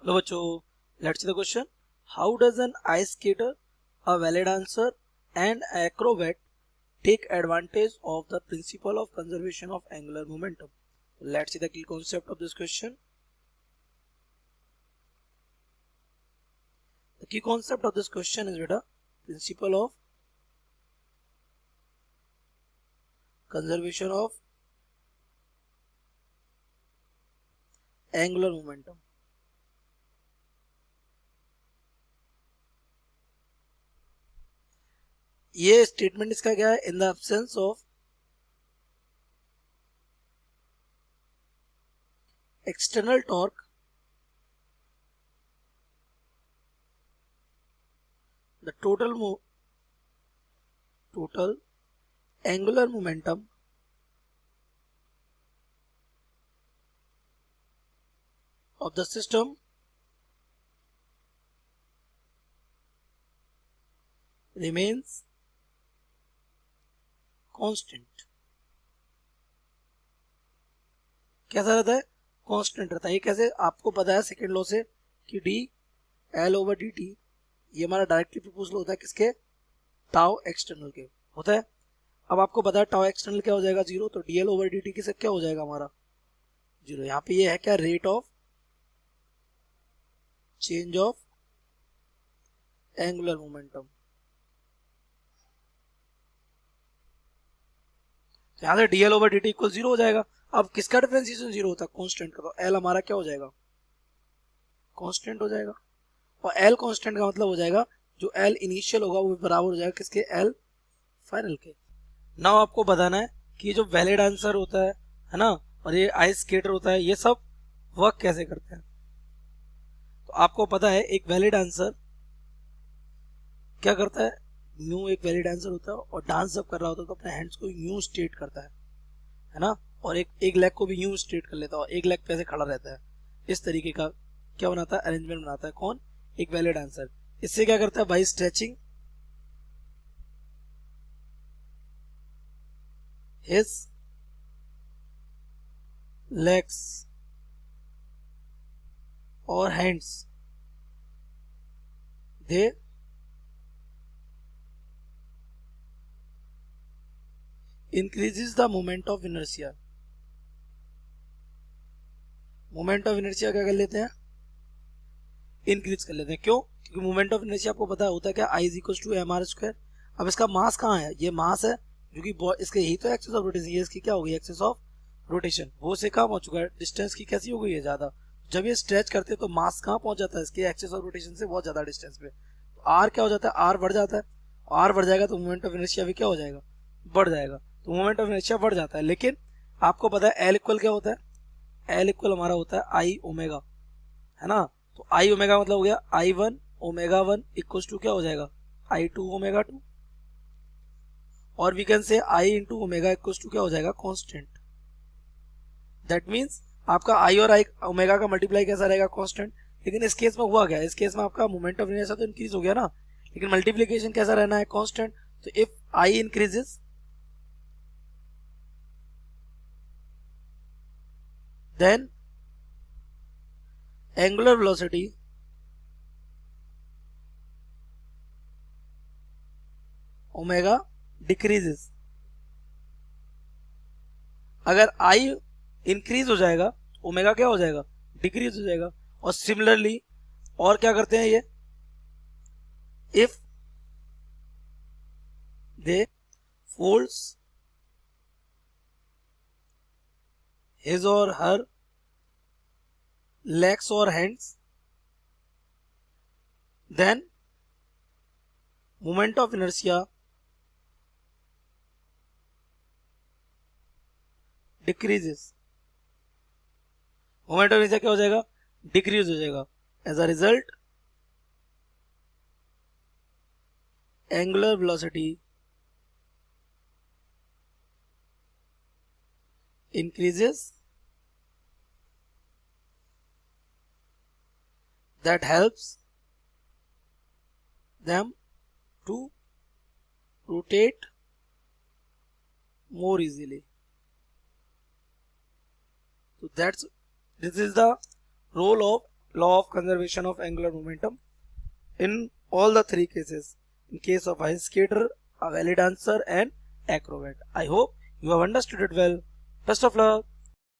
लो बच्चों, let's see the question. How does an ice skater, a वैले dancer and acrobat take advantage of the principle of conservation of angular momentum? Let's see the key concept of this question. The key concept of this question is beta principle of conservation of angular momentum. ये statement इसका क्या है? In the absence of external torque the total angular momentum of the system remains constant. कैसा रहता है? Constant रहता है. ये कैसे? आपको पता है सेकेंड लॉ से कि D L over D T ये हमारा डायरेक्टली प्रोपोर्शनल होता है किसके? टाउ एक्सटर्नल के होता है. अब आपको पता है टाउ एक्सटर्नल क्या हो जाएगा? 0. तो D L over D T किससे क्या हो जाएगा हमारा? 0. यहाँ पे ये है क्या? Rate of change of angular momentum. यहाँ से D L over D T equal 0 हो जाएगा. अब किसका डिफरेंशिएशन 0 होता है? कॉन्स्टेंट का. तो एल हमारा क्या हो जाएगा? कांस्टेंट हो जाएगा. और एल कांस्टेंट का मतलब हो जाएगा जो एल इनिशियल होगा वो बराबर हो जाएगा किसके? एल फाइनल के. नाउ आपको बताना है कि जो वैलिड आंसर होता है ना, और ये आइस स्केटर होता है, ये सब वर्क कैसे करते हैं. तो आपको पता है एक वैलिड आंसर क्या करता है? न्यू एक वैलिड आंसर होता है और डांस जब कर रहा होता है तो अपने हैंड्स को न्यू स्ट्रेट करता है ना, और एक लेग को भी न्यू स्ट्रेट कर लेता है और एक लेग पे ऐसे खड़ा रहता है. इस तरीके का क्या बनाता है? अरेंजमेंट बनाता है. कौन? एक वैलिड आंसर. इससे क्या करता है? बाई स्ट्रेचिंग हिज लेग्स और hands they increases the moment of inertia. Moment of inertia क्या कर लेते हैं? इंक्रीज कर लेते हैं. क्यों? क्योंकि मोमेंट ऑफ इनर्शिया आपको पता होता है क्या? I is equal to m r square. अब इसका मास कहाँ है? ये मास है जो कि इसके ही तो एक्सिस ऑफ रोटेशन. ये इसकी क्या हो गई? Axis of rotation. वो से कहाँ पहुंच चुका है? डिस्टेंस की कैसी हो गई है? ज्यादा. जब ये स्ट्रेच करते हैं तो मास कहाँ पहुंच जाता है? इसके एक्सिस ऑफ रोटेशन से बहुत ज्यादा डिस्टेंस पे. तो आर क्या हो जाता है? आर बढ़ जाता है. आर बढ़ जाएगा तो मोमेंट ऑफ इनर्शिया भी क्या हो जाएगा? बढ़ जाएगा. तो मोमेंट ऑफ इनर्शिया बढ़ जाता है. लेकिन आपको पता है एल इक्वल क्या होता है? एल इक्वल हमारा होता है आई ओमेगा, है ना. तो आई ओमेगा मतलब हो गया I one omega one equal to क्या हो जाएगा? I two omega two. और we can say I into omega equal to क्या हो जाएगा? कांस्टेंट. दैट मीन्स आपका आई और आई ओमेगा का मल्टीप्लाई कैसा रहेगा? कांस्टेंट. लेकिन इस केस में हुआ क्या? इस केस में आपका मोमेंट ऑफ इनर्शिया तो इंक्रीज हो गया ना, लेकिन मल्टीप्लीकेशन कैसा रहना है? कांस्टेंट. तो if I increases then angular velocity omega decreases. अगर I इंक्रीज हो जाएगा ओमेगा क्या हो जाएगा? डिक्रीज हो जाएगा. और सिमिलरली और क्या करते हैं ये? इफ दे फोल्ड्स हिज और हर legs और hands, then moment of inertia decreases. moment of inertia क्या हो जाएगा? डिक्रीज हो जाएगा. As a result angular velocity increases. That helps them to rotate more easily. So this is the role of law of conservation of angular momentum in all the three cases. In case of ice skater, a valid answer, and acrobat. I hope you have understood it well. Best of luck.